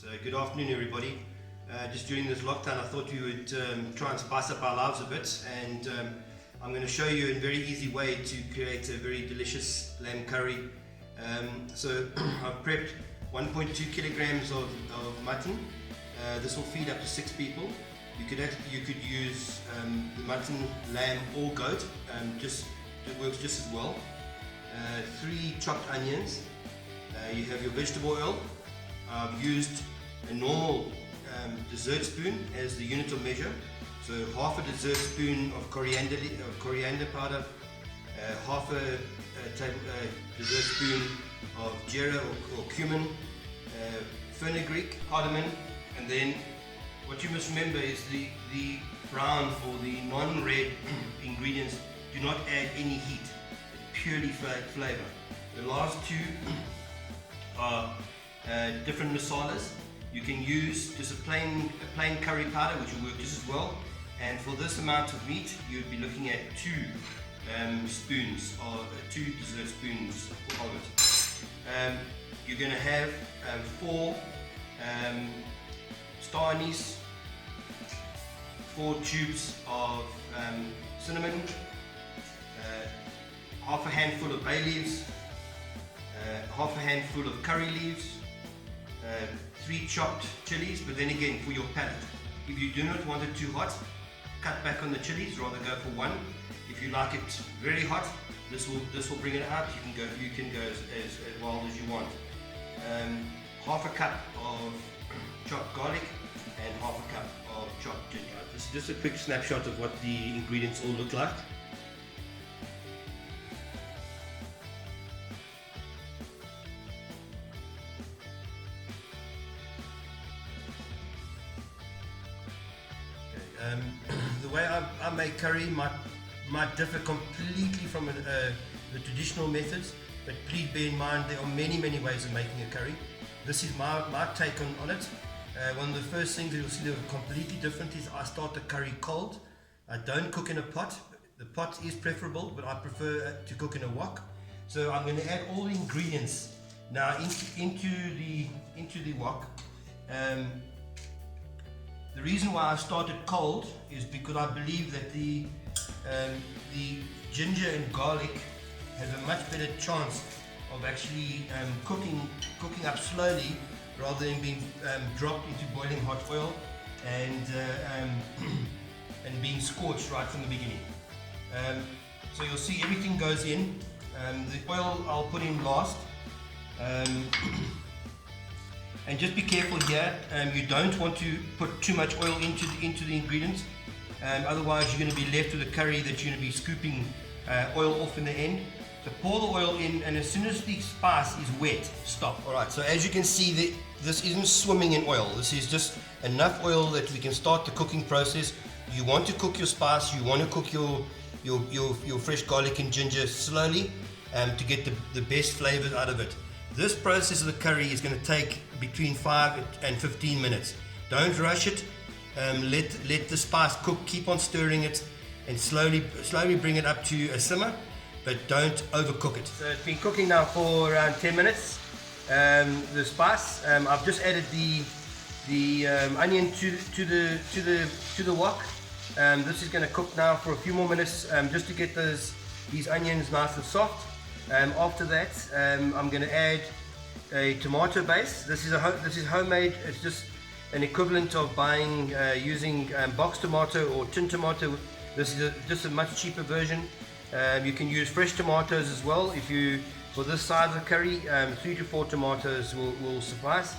Good afternoon, everybody. Just during this lockdown, I thought we would try and spice up our lives a bit, and I'm going to show you a very easy way to create a very delicious lamb curry. So I've prepped 1.2 kilograms of mutton. This will feed up to 6 people. You could use the mutton, lamb or goat. It works just as well. 3 chopped onions. You have your vegetable oil. I've used a normal dessert spoon as the unit of measure. So half a dessert spoon of coriander powder, half a dessert spoon of jeera or cumin, fenugreek, cardamom, and then what you must remember is the brown for the non-red ingredients do not add any heat, purely flavor. The last two are different masalas. You can use just a plain curry powder, which will work just as well. And for this amount of meat, you'd be looking at 2 spoons or 2 dessert spoons of it. You're going to have 4 star anise, 4 tubes of cinnamon, half a handful of bay leaves, half a handful of curry leaves, 3 chopped chilies, but then again, for your palate. If you do not want it too hot, cut back on the chilies, rather go for 1. If you like it very hot, this will bring it out. You can go as wild as you want. Half a cup of chopped garlic and half a cup of chopped ginger. This is just a quick snapshot of what the ingredients all look like. The way I make curry might differ completely from the traditional methods, but please bear in mind there are many ways of making a curry. This is my take on it. One of the first things that you'll see that are completely different is I start the curry cold. I don't cook in a pot. The pot is preferable, but I prefer to cook in a wok. So I'm going to add all the ingredients now into the wok. The reason why I started cold is because I believe that the ginger and garlic has a much better chance of actually cooking up slowly rather than being dropped into boiling hot oil and being scorched right from the beginning. So you'll see everything goes in. The oil I'll put in last. And just be careful here, you don't want to put too much oil into the ingredients, otherwise you're going to be left with a curry that you're going to be scooping oil off in the end. So pour the oil in, and as soon as the spice is wet, stop. Alright, so as you can see, this isn't swimming in oil. This is just enough oil that we can start the cooking process. You want to cook your spice, you want to cook your fresh garlic and ginger slowly to get the best flavors out of it. This process of the curry is going to take between 5 and 15 minutes. Don't rush it. Let the spice cook. Keep on stirring it, and slowly bring it up to a simmer, but don't overcook it. So it's been cooking now for around 10 minutes. The spice. I've just added the onion to the wok. This is going to cook now for a few more minutes, just to get these onions nice and soft. After that, I'm going to add a tomato base. This is homemade. It's just an equivalent of buying using box tomato or tin tomato. This is just a much cheaper version. You can use fresh tomatoes as well. For this size of curry, 3 to 4 tomatoes will suffice.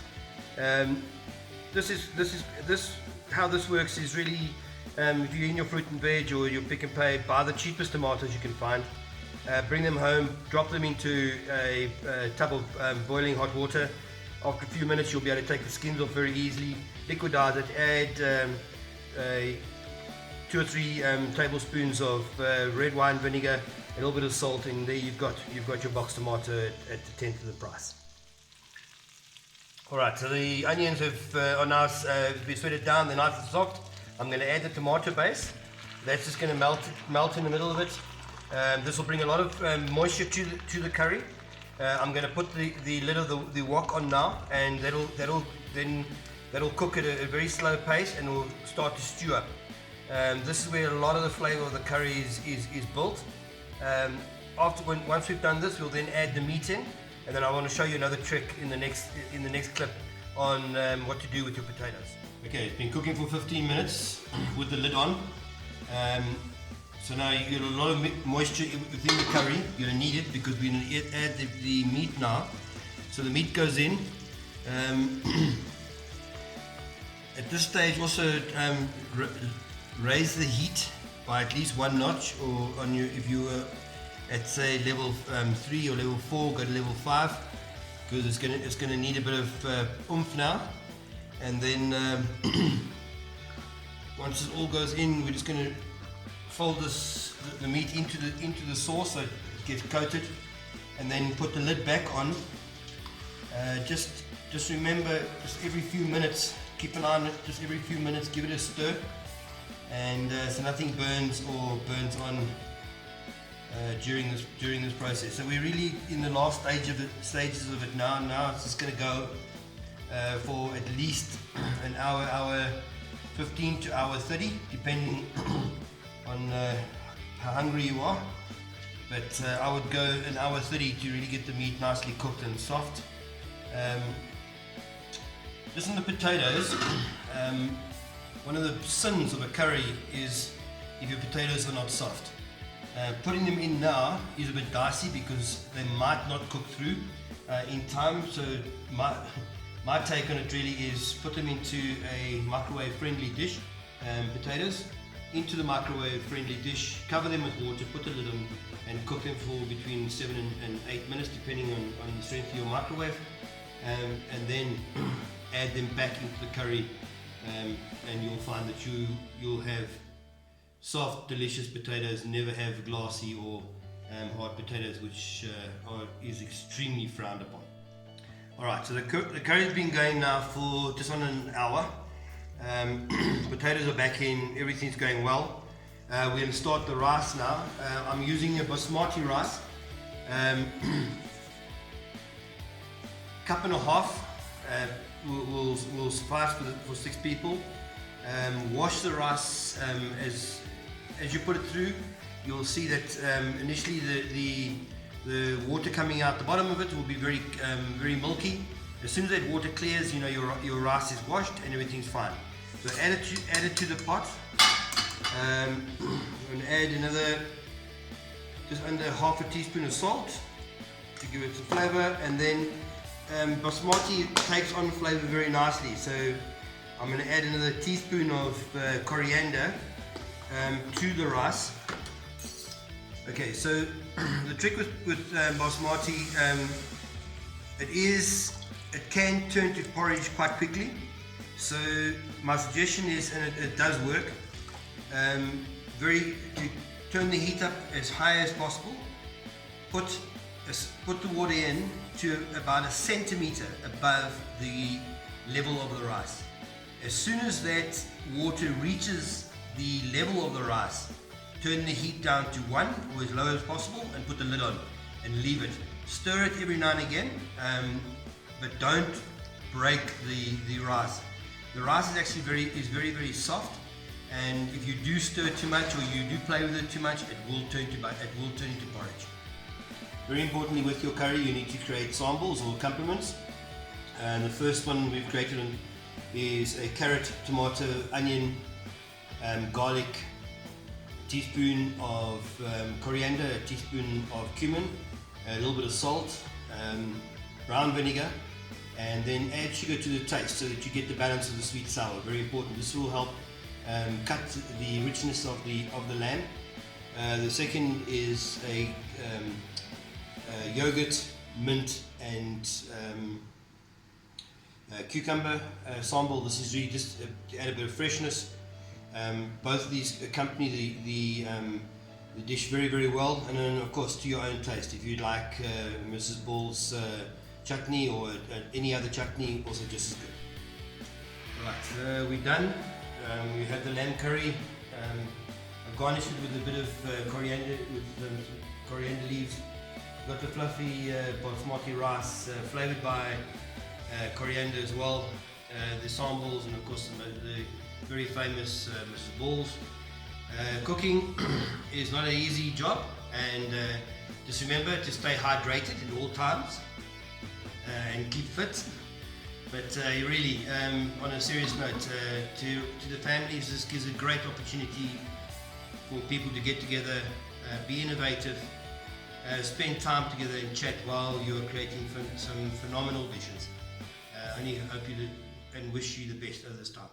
How this works is really, if you're in your fruit and veg or your pick and pay, buy the cheapest tomatoes you can find. Bring them home, drop them into a tub of boiling hot water. After a few minutes you'll be able to take the skins off very easily, liquidize it, add 2 or 3 tablespoons of red wine vinegar, a little bit of salt, and there you've got your box tomato at the 10th of the price. Alright, so the onions are now been sweated down, they're nice and soft. I'm going to add the tomato base. That's just going to melt in the middle of it. This will bring a lot of moisture to the curry. I'm going to put the lid of the wok on now, and that'll cook at a very slow pace, and will start to stew up. This is where a lot of the flavor of the curry is built. Once we've done this, we'll then add the meat in, and then I want to show you another trick in the next clip on what to do with your potatoes. Okay, it's been cooking for 15 minutes with the lid on. So now you get a lot of moisture within the curry. You're going to need it because we're going to add the meat now. So the meat goes in. At this stage, also raise the heat by at least 1 notch, or if you were at say level 3 or level 4, go to level 5, because it's going to need a bit of oomph now. And then once it all goes in, we're just going to fold the meat into the sauce so it gets coated, and then put the lid back on. Just remember, just every few minutes, keep an eye on it. Just every few minutes, give it a stir, and so nothing burns on during this process. So we're really in the last stages of it now. Now it's just going to go for at least an hour 15 to hour 30, depending on how hungry you are. But I would go an hour 30 to really get the meat nicely cooked and soft. Just on the potatoes, one of the sins of a curry is if your potatoes are not soft. Putting them in now is a bit dicey because they might not cook through in time. So my take on it really is put them into a microwave friendly dish, potatoes into the microwave friendly dish, cover them with water, put the lid on, and cook them for between 7 and 8 minutes depending on the strength of your microwave, and then add them back into the curry, and you'll find that you'll have soft, delicious potatoes, never have glassy or hard potatoes, which is extremely frowned upon. Alright, so the curry's been going now for just on an hour. Potatoes are back in, everything's going well. We're going to start the rice now. I'm using a basmati rice, cup and a half will suffice for 6 people. Wash the rice as you put it through. You'll see that initially the water coming out the bottom of it will be very milky. As soon as that water clears, you know your rice is washed and everything's fine. So add it to the pot. I'm going to add another just under half a teaspoon of salt to give it some flavor, and then basmati takes on flavor very nicely. So I'm going to add another teaspoon of coriander to the rice. Okay, so the trick with basmati, it can turn to porridge quite quickly. So my suggestion is, and it does work, to turn the heat up as high as possible. Put the water in to about 1 centimeter above the level of the rice. As soon as that water reaches the level of the rice, turn the heat down to 1 or as low as possible, and put the lid on and leave it. Stir it every now and again, but don't break the rice. The rice is actually very soft, and if you do stir too much or you do play with it too much, it will turn into porridge. Very importantly, with your curry, you need to create samples or accompaniments. And the first one we've created is a carrot, tomato, onion, garlic, a teaspoon of coriander, a teaspoon of cumin, a little bit of salt, brown vinegar, and then add sugar to the taste so that you get the balance of the sweet sour. Very important. This will help cut the richness of the lamb. The second is a yogurt, mint, and cucumber sample. This is really just to add a bit of freshness. Both of these accompany the dish very well, and then of course to your own taste. If you'd like Mrs. Ball's chutney or any other chutney, also just as good. Right, we're done. We have the lamb curry. I've garnished it with a bit of coriander leaves, got the fluffy basmati rice flavored by coriander as well. The samballs, and of course the very famous Mrs. Balls. Cooking is not an easy job, and just remember to stay hydrated at all times and keep fit. But really, on a serious note, to the families, this gives a great opportunity for people to get together, be innovative, spend time together and chat while you're creating some phenomenal dishes. I only hope you and wish you the best at this time.